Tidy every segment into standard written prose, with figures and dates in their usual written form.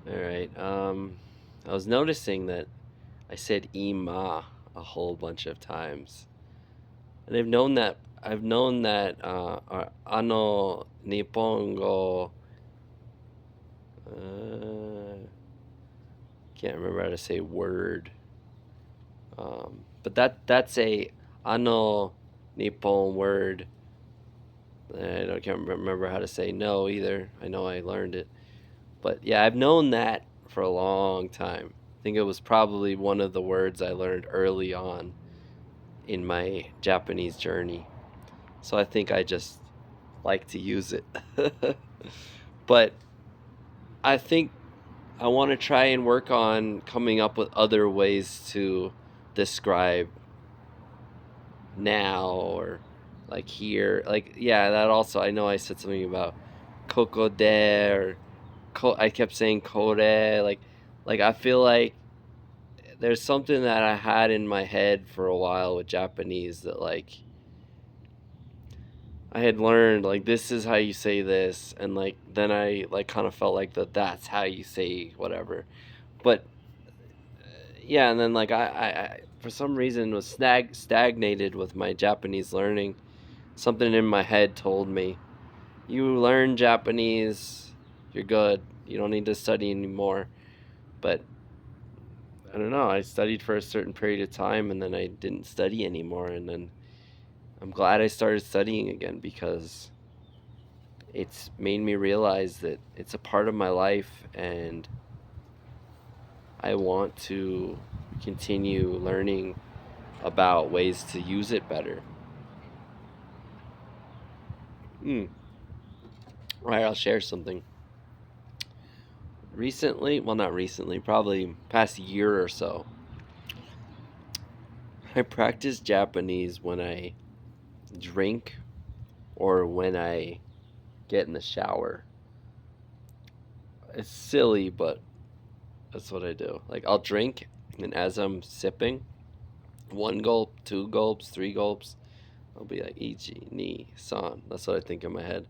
All right. I was noticing that I said ima a whole bunch of times, and I've known that ano nippongo. Can't remember how to say word. But that's a ano nippon word. I can't remember how to say no either. I know I learned it. But yeah, I've known that for a long time. I think it was probably one of the words I learned early on in my Japanese journey. So I think I just like to use it. But I think I want to try and work on coming up with other ways to describe now or like here. Like, yeah, that also, I know I said something about koko de or I kept saying kore. Like I feel like there's something that I had in my head for a while with Japanese that like I had learned like this is how you say this, and like then I like kind of felt like that's how you say whatever. But yeah, and then like I for some reason was stagnated with my Japanese learning. Something in my head told me, you learn Japanese, you're good. You don't need to study anymore. But I don't know. I studied for a certain period of time and then I didn't study anymore. And then I'm glad I started studying again because it's made me realize that it's a part of my life and I want to continue learning about ways to use it better. Mm. All right, I'll share something. Recently, well, not recently, probably past year or so, I practice Japanese when I drink or when I get in the shower. It's silly, but that's what I do. Like, I'll drink, and as I'm sipping, one gulp, two gulps, three gulps, I'll be like, Ichi, ni, san. That's what I think in my head.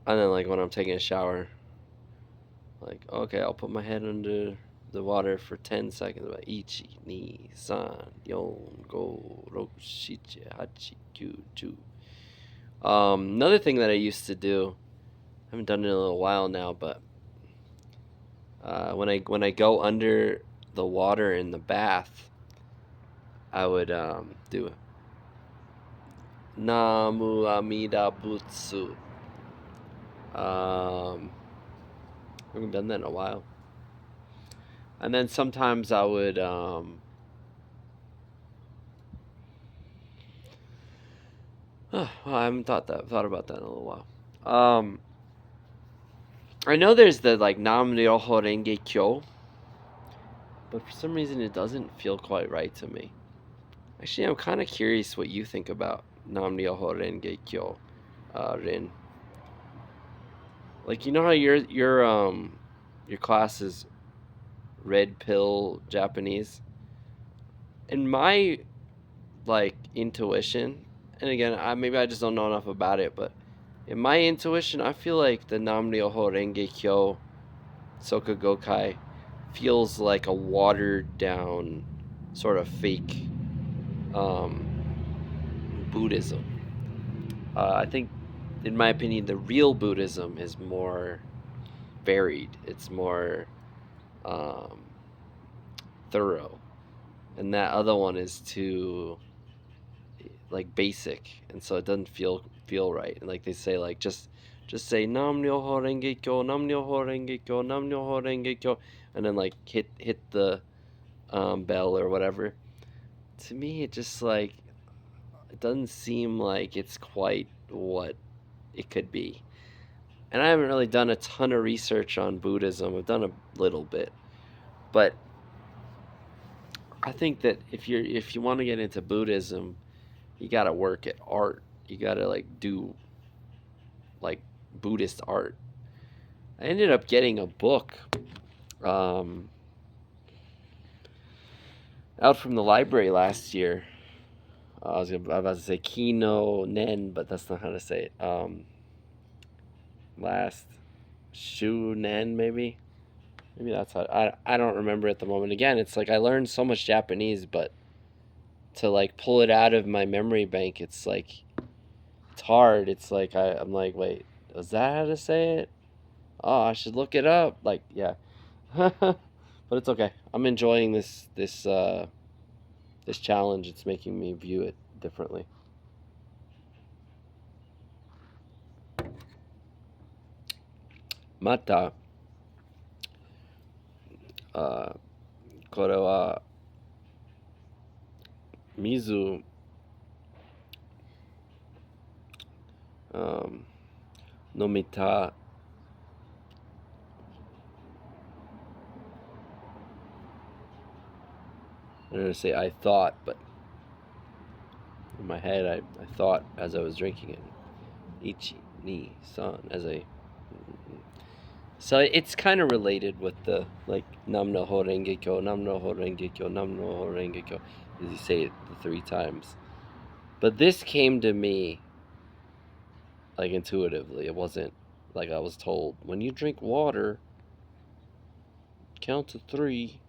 And then, like, when I'm taking a shower, like, okay, I'll put my head under the water for 10 seconds. Like, Ichi, ni, san, yon, go, roku, shichi, hachi, kyu, ju. Another thing that I used to do, I haven't done it in a little while now, but when I go under the water in the bath, I would do Namu Amida Butsu. I haven't done that in a while. And then sometimes I would well, I haven't thought about that in a little while. I know there's the like Nam Ryoho Renge Kyo, but for some reason it doesn't feel quite right to me. Actually, I'm kind of curious what you think about Nam Ryoho Renge Kyo, Rin. Like, you know how your class is red pill Japanese? In my like intuition, and again, maybe I just don't know enough about it, but in my intuition, I feel like the Nam Ryoho Renge Kyo Soka Gokkai feels like a watered down sort of fake um, Buddhism. I think, in my opinion, the real Buddhism is more varied. It's more um, thorough, and that other one is too like basic, and so it doesn't feel right. And like they say, like just say Nam Myoho Renge Kyo, Nam Myoho Renge Kyo, Nam Myoho Renge Kyo, and then like hit the bell or whatever. To me, it just like it doesn't seem like it's quite what it could be. And I haven't really done a ton of research on Buddhism. I've done a little bit, but I think that if you want to get into Buddhism, you got to work at art. You got to like do like Buddhist art. I ended up getting a book um, out from the library last year. I was about to say Kino Nen, but that's not how to say it. Last. Shunen, maybe. Maybe that's how. I don't remember at the moment. Again, it's like I learned so much Japanese, but to like pull it out of my memory bank, it's like it's hard. It's like I'm like, wait, is that how to say it? Oh, I should look it up. Like, yeah. But it's okay. I'm enjoying this challenge. It's making me view it differently. Mata, あこれは水、um, 飲みた I'm gonna say I thought, but in my head I thought as I was drinking it. Ichi ni san as I. So it's kind of related with the like nam no ho rengekyo, nam no ho rengekyo, nam no ho rengekyo, as you say it the 3 times. But this came to me like intuitively. It wasn't like I was told. When you drink water, count to 3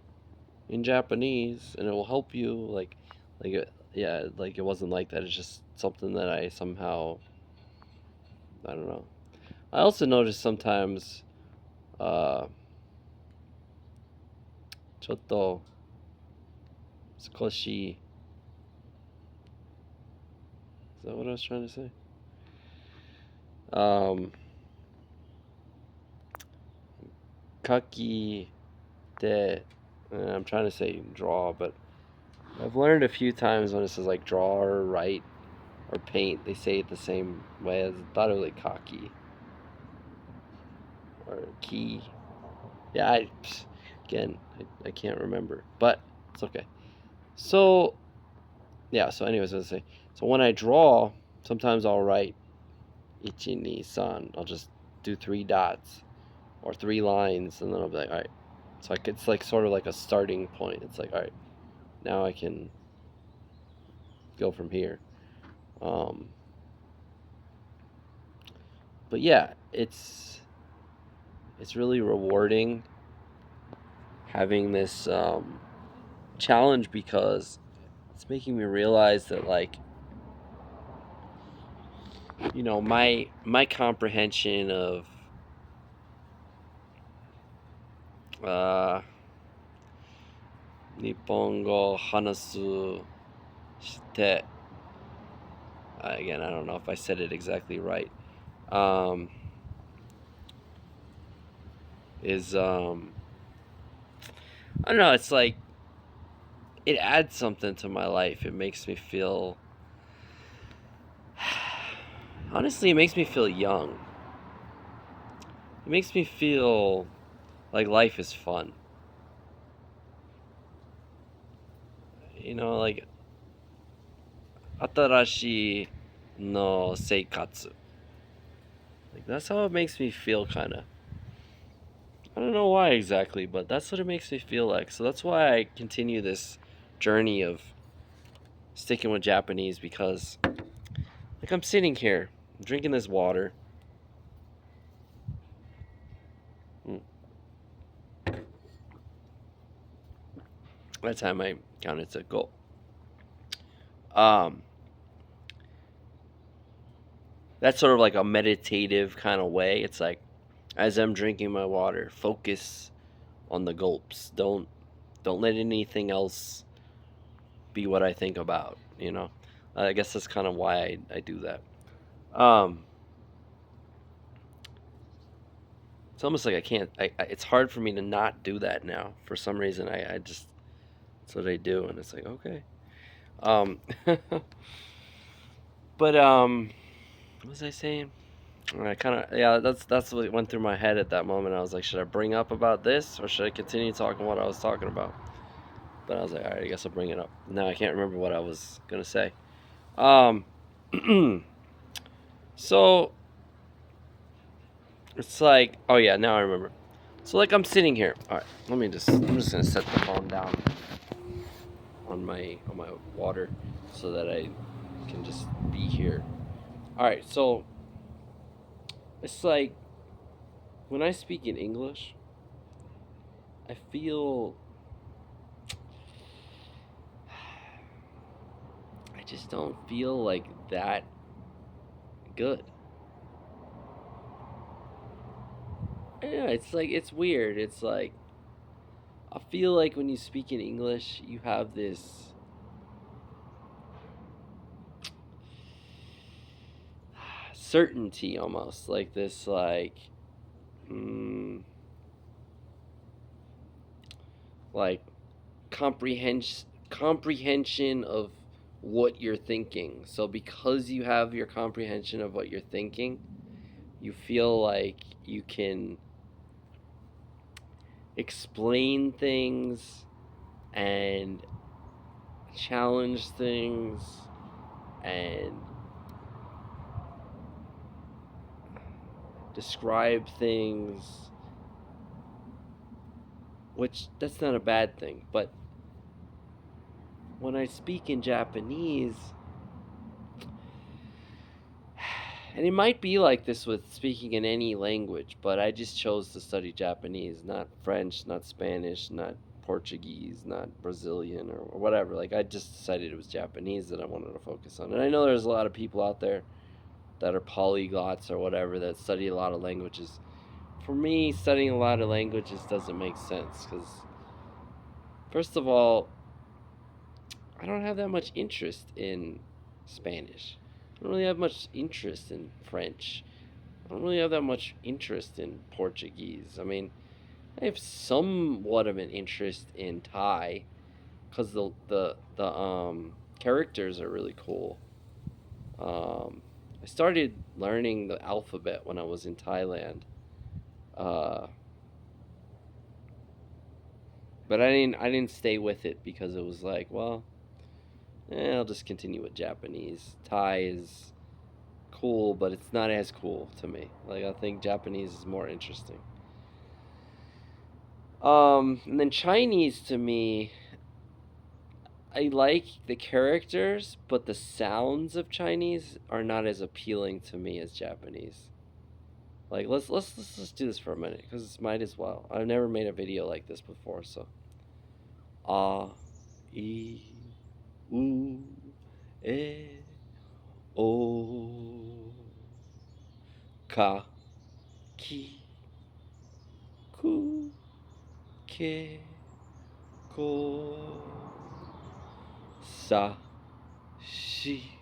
in Japanese, and it will help you. Yeah, like it wasn't like that. It's just something that I somehow, I don't know. I also noticed sometimes, uh, ちょっと少し is that what I was trying to say? Um, Kaki de. I'm trying to say draw, but I've learned a few times when it says like draw or write or paint, they say it the same way. I thought it was like kaki or key. Yeah, again, I can't remember, but it's okay. So, yeah, so anyways, I was say, so when I draw, sometimes I'll write ichi ni san. I'll just do 3 dots or 3 lines, and then I'll be like, all right. So it's like sort of like a starting point. It's like, all right, now I can go from here. Um, but yeah, it's really rewarding having this challenge because it's making me realize that like my comprehension of uh, Nihongo hanasu shite, again, I don't know if I said it exactly right, um, is I don't know, it's like it adds something to my life. It makes me feel honestly, it makes me feel young. It makes me feel like life is fun. Like atarashi no seikatsu. Like that's how it makes me feel, kind of. I don't know why exactly, but that's what it makes me feel like. So that's why I continue this journey of sticking with Japanese, because like I'm sitting here drinking this water. That time I counted to go. Um, that's sort of like a meditative kind of way. It's like as I'm drinking my water, focus on the gulps. Don't let anything else be what I think about. I guess that's kind of why I do that. Um, it's almost like I can't. It's hard for me to not do that now. For some reason, I just that's what I do, and it's like okay. Um, but what was I saying? I kind of yeah. That's what went through my head at that moment. I was like, should I bring up about this or should I continue talking what I was talking about? But I was like, all right, I guess I'll bring it up. Now I can't remember what I was gonna say. Um, so it's like, oh yeah, now I remember. So like I'm sitting here. All right, I'm just gonna set the phone down on my water so that I can just be here. All right, so it's like when I speak in English, I feel I just don't feel like that good. Yeah, it's like it's weird. It's like I feel like when you speak in English, you have this certainty almost, like this mm, like comprehension of what you're thinking. So because you have your comprehension of what you're thinking, you feel like you can explain things and challenge things and describe things, which that's not a bad thing. But when I speak in Japanese, and it might be like this with speaking in any language, but I just chose to study Japanese, not French, not Spanish, not Portuguese, not Brazilian or whatever. Like, I just decided it was Japanese that I wanted to focus on. And I know there's a lot of people out there that are polyglots or whatever that study a lot of languages. For me, studying a lot of languages doesn't make sense because, first of all, I don't have that much interest in Spanish. I don't really have much interest in French. I don't really have that much interest in Portuguese. I mean, I have somewhat of an interest in Thai because the characters are really cool. I started learning the alphabet when I was in Thailand, uh, but I didn't stay with it because it was like, well, I'll just continue with Japanese. Thai is cool, but it's not as cool to me. Like, I think Japanese is more interesting. And then Chinese to me, I like the characters, but the sounds of Chinese are not as appealing to me as Japanese. Like, let's just do this for a minute because might as well. I've never made a video like this before, so ah, e, u, e, o, ka, ki, ku, ke, ko, sa, shi,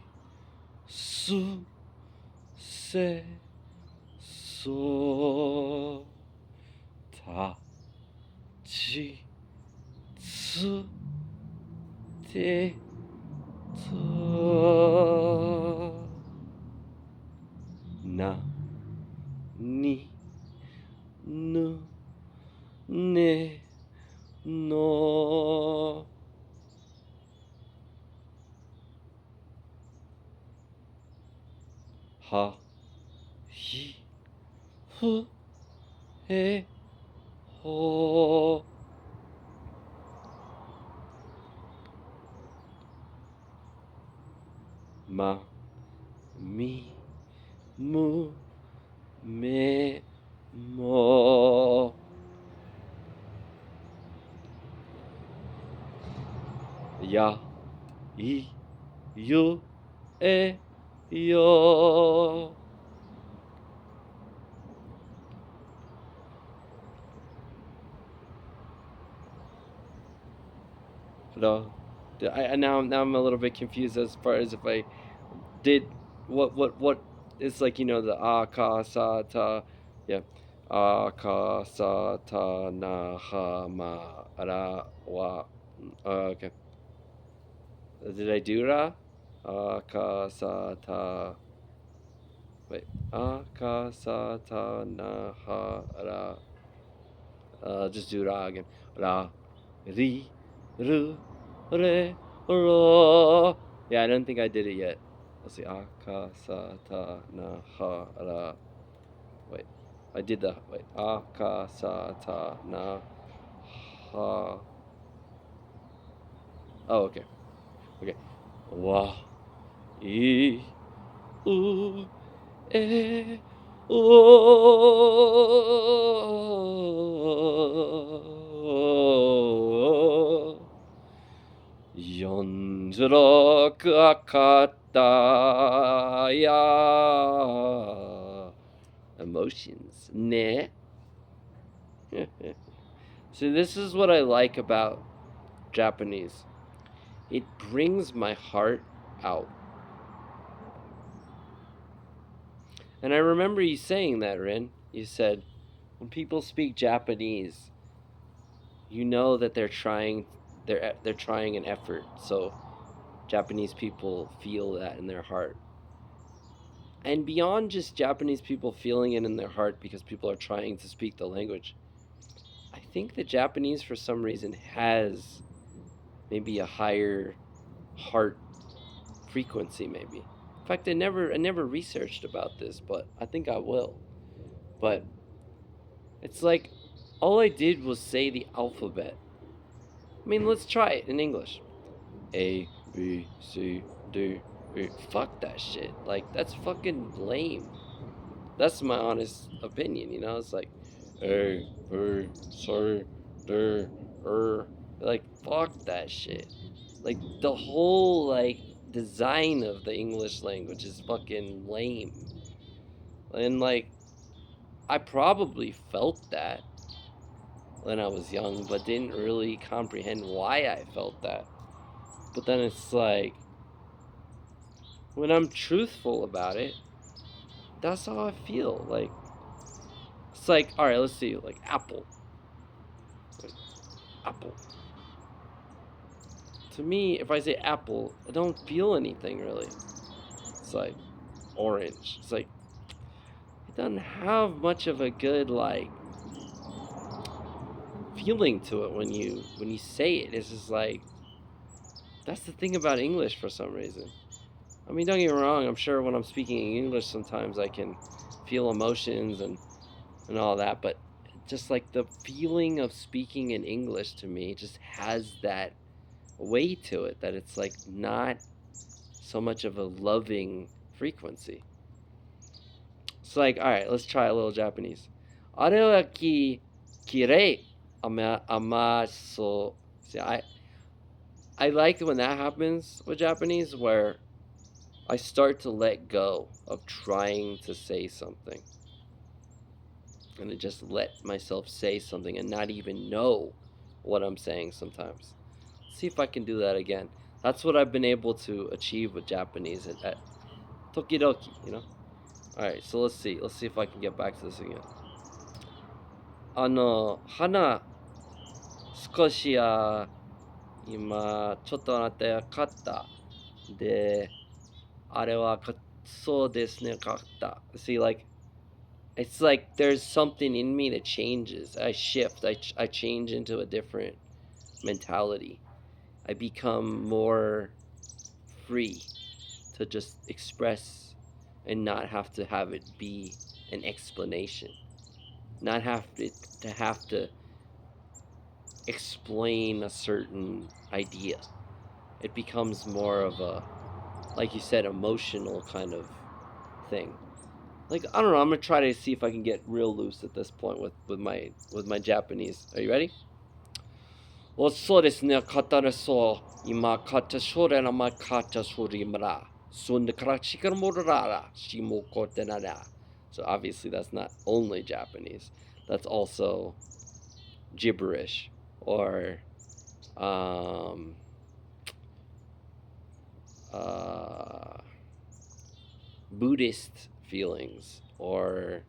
su, se, so, ta, chi, tsu, te, to, na, ni, nu, ne, no, ha, hi, hu, he, ho, ma, mi, mu, me, mo, ya, I, you, e, yo. No, now I'm a little bit confused as far as if I did what it's like, the ah ka sa ta, yeah, ah ka sa ta na ha ma ra wa. Okay, did I do ra? Ah ka sa ta. Wait, ah ka sa ta na ha ra. Just do ra again. Ra, ri, ru, re, ro. Yeah, I don't think I did it yet. Let's see. Ah, ka, sa, ta, na, ha, ra. Wait, I did the. Wait. Ah, ka, sa, ta, na, ha. Oh, okay. Okay. Wa, I, u, e, Oh, 연주록 아카타 ya. Emotions. Nah. So this is what I like about Japanese. It brings my heart out. And I remember you saying that, Rin. You said, when people speak Japanese, you know that they're trying an effort. So Japanese people feel that in their heart. And beyond just Japanese people feeling it in their heart because people are trying to speak the language, I think the Japanese for some reason has maybe a higher heart frequency maybe. In fact, I never researched about this, but I think I will. But it's like all I did was say the alphabet. I mean, let's try it in English. A, B, C, D, E. Fuck that shit. Like, that's fucking lame. That's my honest opinion, you know? It's like, A, B, C, D, E. Like, fuck that shit. Like, the whole, like, design of the English language is fucking lame. And, like, I probably felt that when I was young, but didn't really comprehend why I felt that. But then it's like, when I'm truthful about it, that's how I feel. Like, it's like, all right, let's see, like apple. Like, apple. To me, if I say apple, I don't feel anything really. It's like orange. It's like, it doesn't have much of a good, like, feeling to it when you say it. It's just like, that's the thing about English for some reason. I mean, don't get me wrong, I'm sure when I'm speaking English sometimes I can feel emotions and all that, but just like the feeling of speaking in English to me just has that way to it that it's like not so much of a loving frequency. It's like, all right, let's try a little Japanese. Are ki kirei amaso. See, I like when that happens with Japanese where I start to let go of trying to say something. And to just let myself say something and not even know what I'm saying sometimes. Let's see if I can do that again. That's what I've been able to achieve with Japanese at Tokidoki, you know? Alright, so let's see. Let's see if I can get back to this again. 花、少し今、ちょっと待って、買った。で、あれはそうですね、買った。See, like, it's like there's something in me that changes. I shift. I change into a different mentality. I become more free to just express and not have to have it be an explanation. Not have to explain a certain idea. It becomes more of a, like you said, emotional kind of thing. Like, I don't know, I'm gonna try to see if I can get real loose at this point with my Japanese. Are you ready? Well, そうですね、語れそう。今、カチャショレナマカチャショリムラ。そんでからしかもらら。しもこてなら。So obviously that's not only Japanese. That's also gibberish or Buddhist feelings, or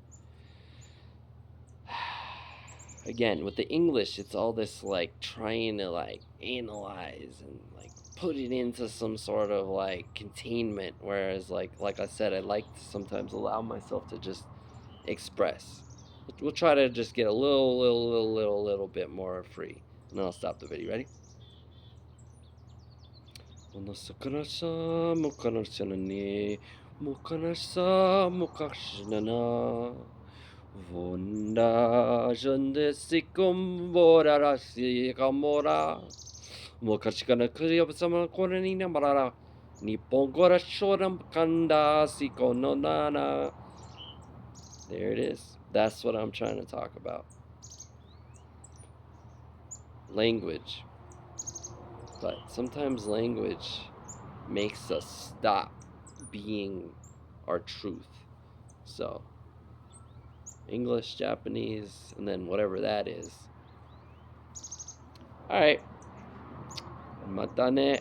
again with the English it's all this like trying to like analyze and like put it into some sort of like containment, whereas like I said, I like to sometimes allow myself to just express. We'll try to just get a little bit more free, and then I'll stop the video. Ready? この桜さも悲しなにも悲しさもかしなな Wunderschön ist die Kumbora si Kamora. Mokashikana Kuriyama Koranina Marara. Nippon Gora Shoram Kanda Siko no Nana. There it is. That's what I'm trying to talk about. Language. But sometimes language makes us stop being our truth. So, English, Japanese, and then whatever that is. Alright. Mata ne.